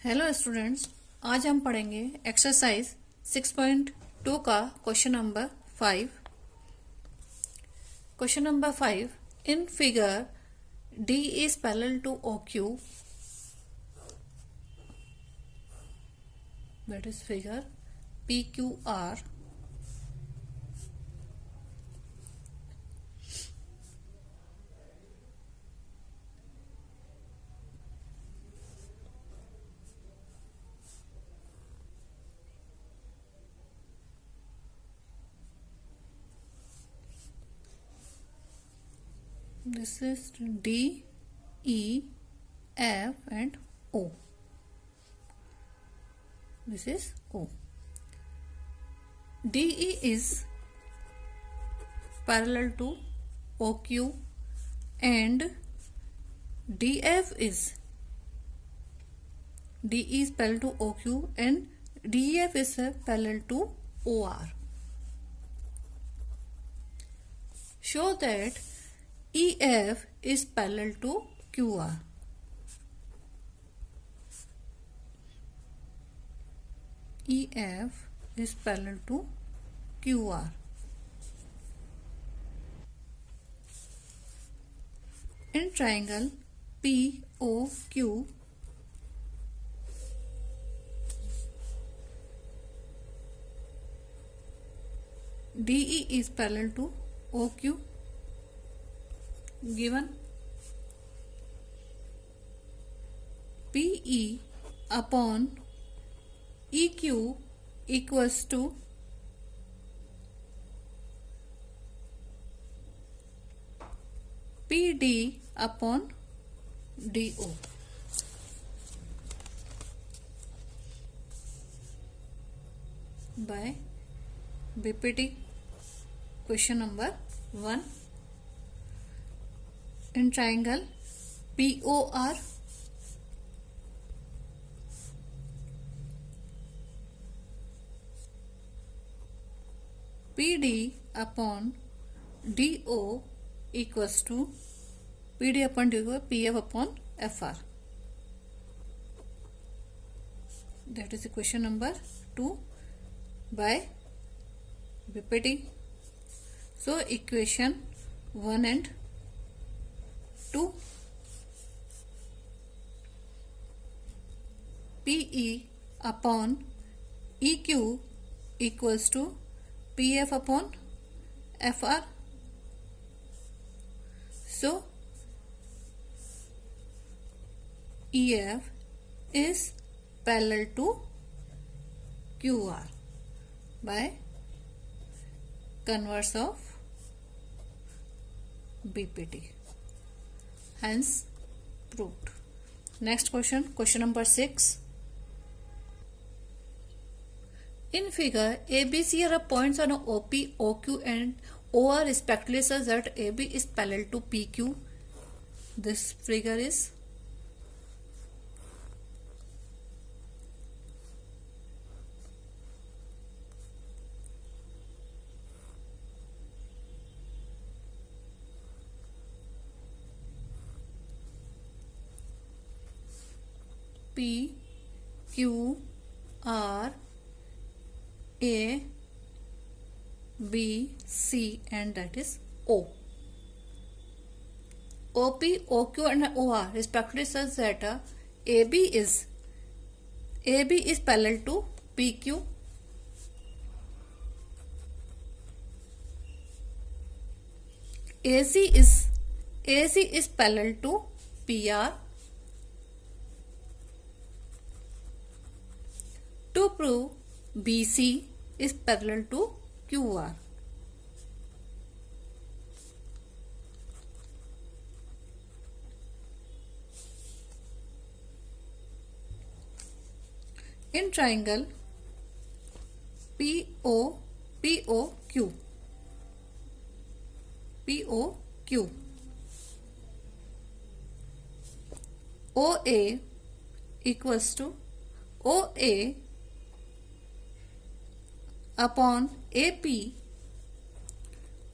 Hello students, आज हम पढ़ेंगे एक्सरसाइज 6.2 का question number 5। Question number 5, in figure D is parallel to O Q, that is figure P Q R. This is D, E, F and O. This is O. DE is parallel to OQ and DF is DE is parallel to OQ and DEF is parallel to OR. Show that EF is parallel to QR. EF is parallel to QR. In triangle POQ, DE is parallel to OQ. Given PE upon EQ equals to PD upon DO. By BPT question number 1. In triangle POR, PD upon DO equals to PD upon DO PF upon FR. That is the question number 2 by BPT. So equation 1 and 2, PE upon EQ equals to PF upon FR. So EF is parallel to QR by converse of BPT. Hence proved. Next question, question number 6. In figure, ABC are points on OP, OQ and OR respectively such that AB is parallel to PQ. This figure is P, Q, R, A, B, C and that is O. OP, OQ and OR respectively such that AB is parallel to PQ. AC is parallel to PR. To prove BC is parallel to QR. In triangle POQ, OA equals to OA upon AP,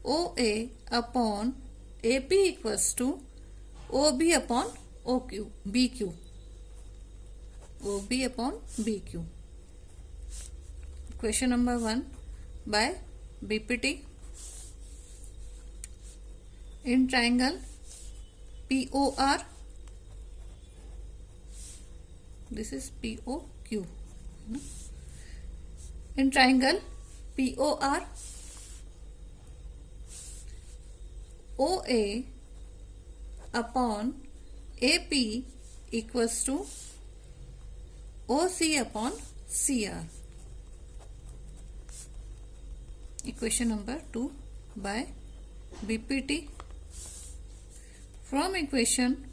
OA upon AP equals to OB upon OQ, BQ. OB upon BQ. Question number 1 by BPT. In triangle POR, this is POQ. In triangle POR, OA upon AP equals to OC upon CR. Equation number 2 by BPT. From equation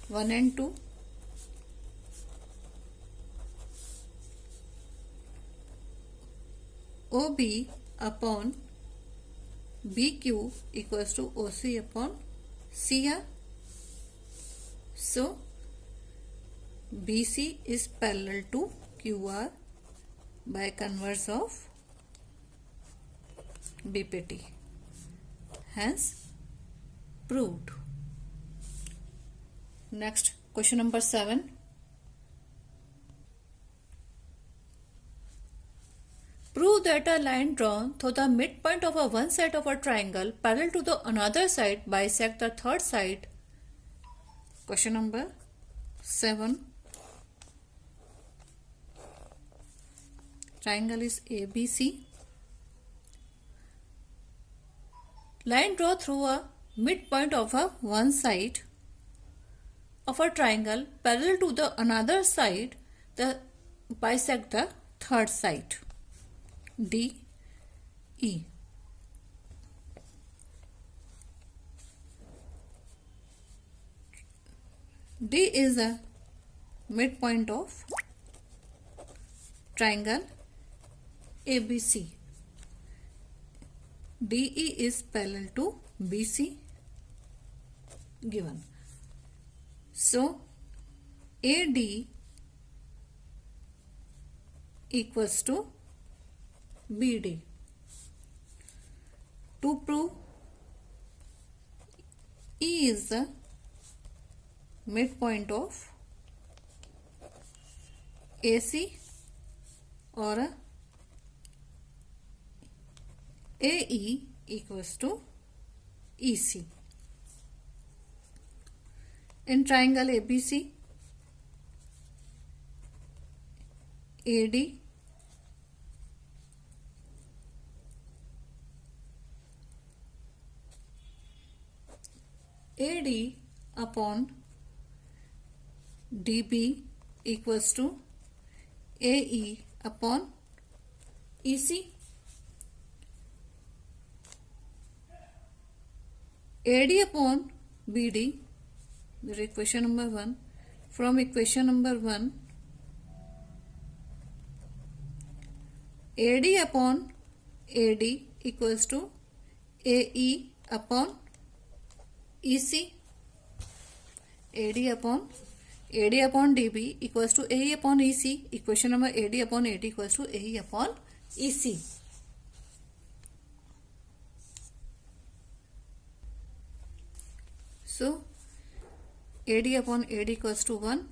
1 and 2, OB upon BQ equals to OC upon CR. So, BC is parallel to QR by converse of BPT. Hence, proved. Next, question number 7. Prove that a line drawn through the midpoint of one side of a triangle parallel to the another side bisect the third side. Question number 7. Triangle is ABC. Line drawn through a midpoint of one side of a triangle parallel to the another side, the bisect the third side. D, E. D is the midpoint of triangle ABC. DE is parallel to BC given. So, AD equals to BD. To prove E is the midpoint of AC or AE equals to EC. In triangle ABC, AD upon DB equals to AE upon EC. AD upon BD, the equation number 1. From equation number 1, AD upon AD equals to AE upon EC. AD upon DB equals to AE upon EC. Equation number AD upon AD equals to AE upon EC. So, AD upon AD equals to 1,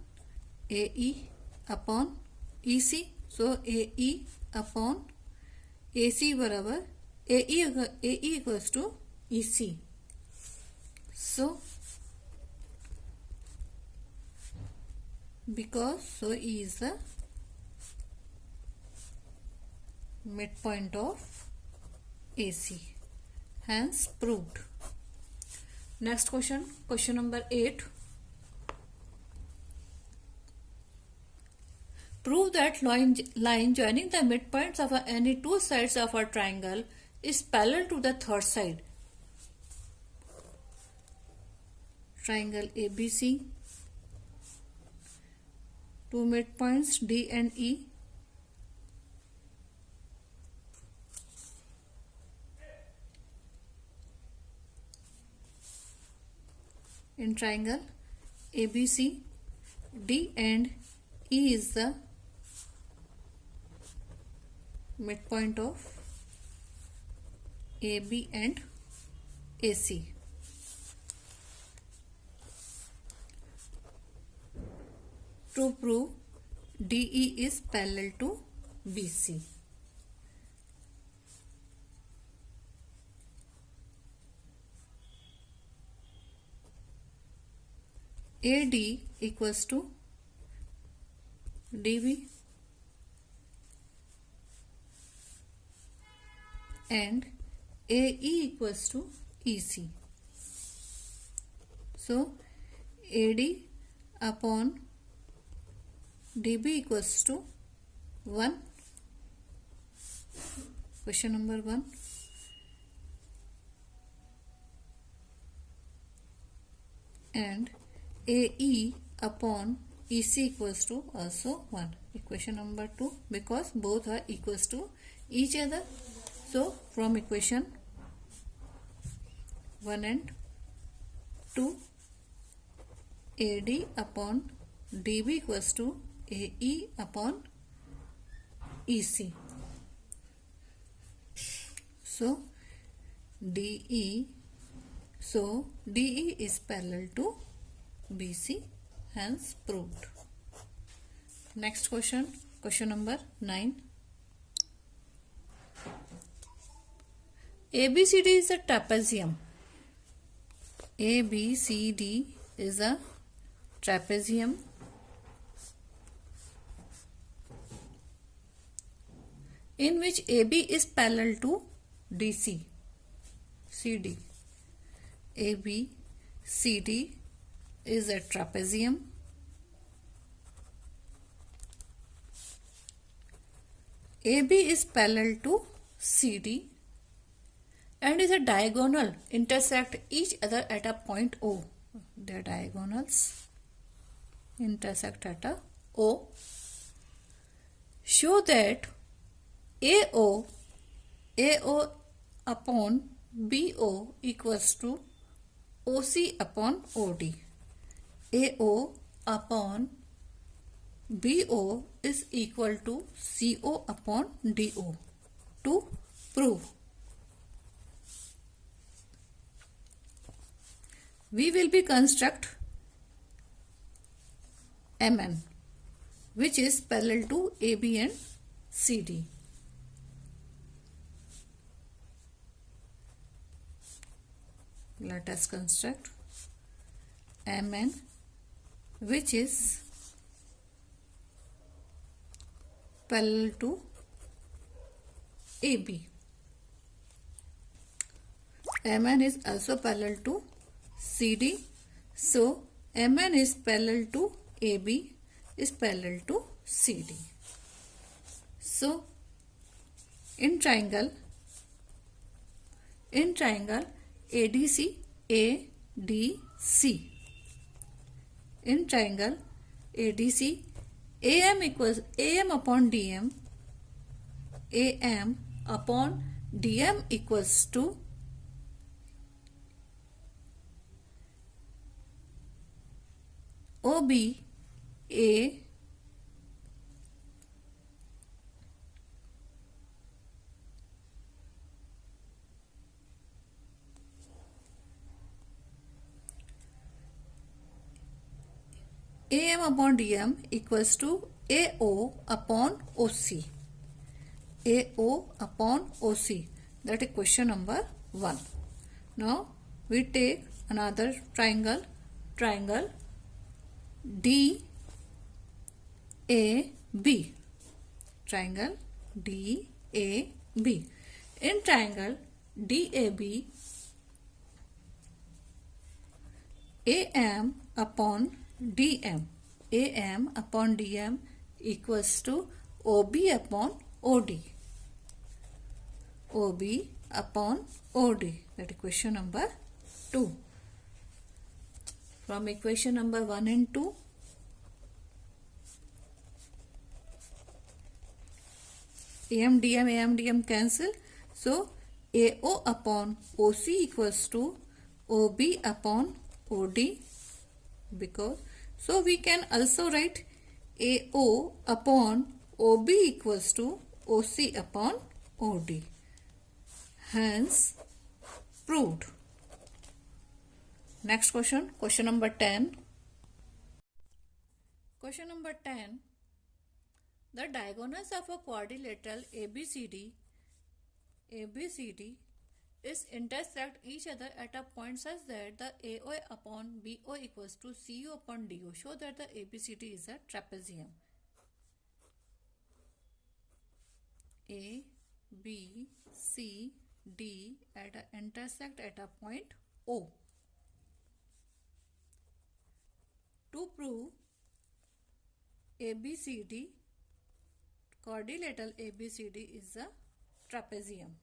AE upon EC. So, AE upon AC बराबर AE equals to EC. So, because E is the midpoint of AC, hence proved. Next question, question number 8. Prove that line joining the midpoints of any two sides of a triangle is parallel to the third side. Triangle ABC, two midpoints D and E. In triangle ABC, D and E is the midpoint of AB and AC. To prove DE is parallel to BC. AD equals to DB and AE equals to EC. So AD upon DB equals to 1. Question number 1. And AE upon EC equals to also 1. Equation number 2, because both are equals to each other. So from equation 1 and 2, AD upon DB equals to AE upon EC. So DE is parallel to BC, hence proved. Next question, question number 9. ABCD is a trapezium. ABCD is a trapezium in which AB is parallel to DC. CD. ABCD is a trapezium AB is parallel to CD and is a diagonal intersect each other at a point O. Their diagonals intersect at a O. Show that AO upon BO equals to OC upon OD. AO upon BO is equal to CO upon DO. To prove, we will be construct MN, which is parallel to AB and CD. Let us construct MN, which is parallel to AB. MN is also parallel to CD. So MN is parallel to AB is parallel to CD. So in triangle ADC, in triangle ADC, AM upon DM, AM upon DM equals to OB A AM upon DM equals to AO upon OC. AO upon OC. That is question number 1. Now we take another triangle DAB. Triangle DAB. In triangle DAB, AM upon DM equals to OB upon OD. OB upon OD. That is question number 2. From equation number 1 and 2, AM DM cancel. So AO upon OC equals to OB upon OD, because so we can also write AO upon OB equals to OC upon OD. Hence proved. Next question, question number 10. Question number 10. The diagonals of a quadrilateral ABCD is intersect each other at a point such that the AO upon BO equals to CO upon DO. Show that the ABCD is a trapezium. A, B, C, D intersect at a point O. To prove ABCD, quadrilateral ABCD is a trapezium.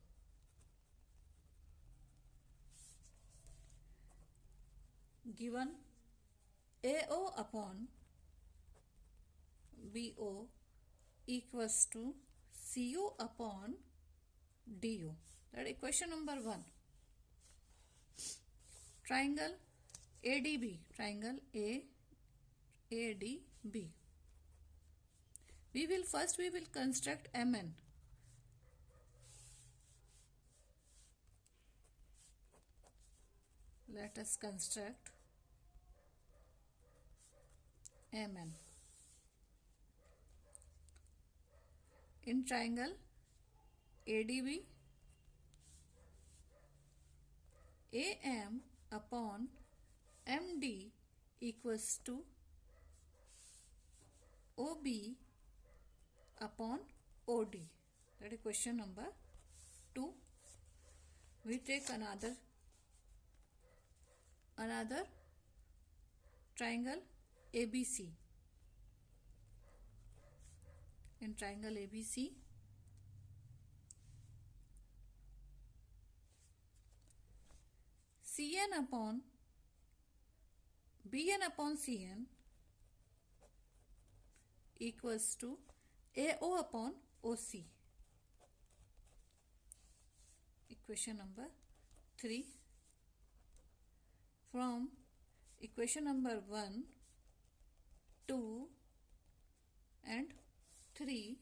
Given AO upon BO equals to CO upon DO. That is equation number 1. Triangle ADB, triangle ADB. We will construct MN. Let us construct MN. In triangle ADB, AM upon MD equals to OB upon OD. That is question number 2. We take another triangle ABC. In triangle ABC, CN upon BN upon CN equals to AO upon OC. Equation number 3. From equation number 1, 2 and 3,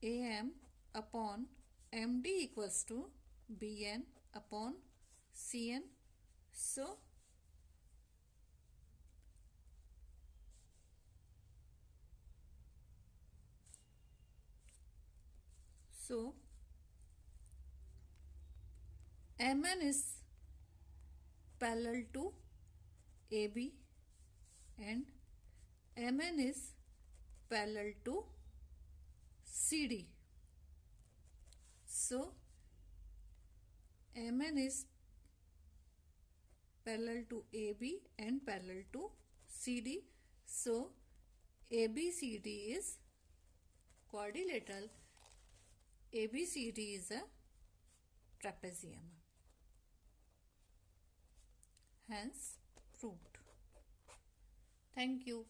AM upon MD equals to BN upon CN. So MN is parallel to AB and MN is parallel to CD. So MN is parallel to AB and parallel to CD. So ABCD is quadrilateral. ABCD is a trapezium. Hence proved. Thank you.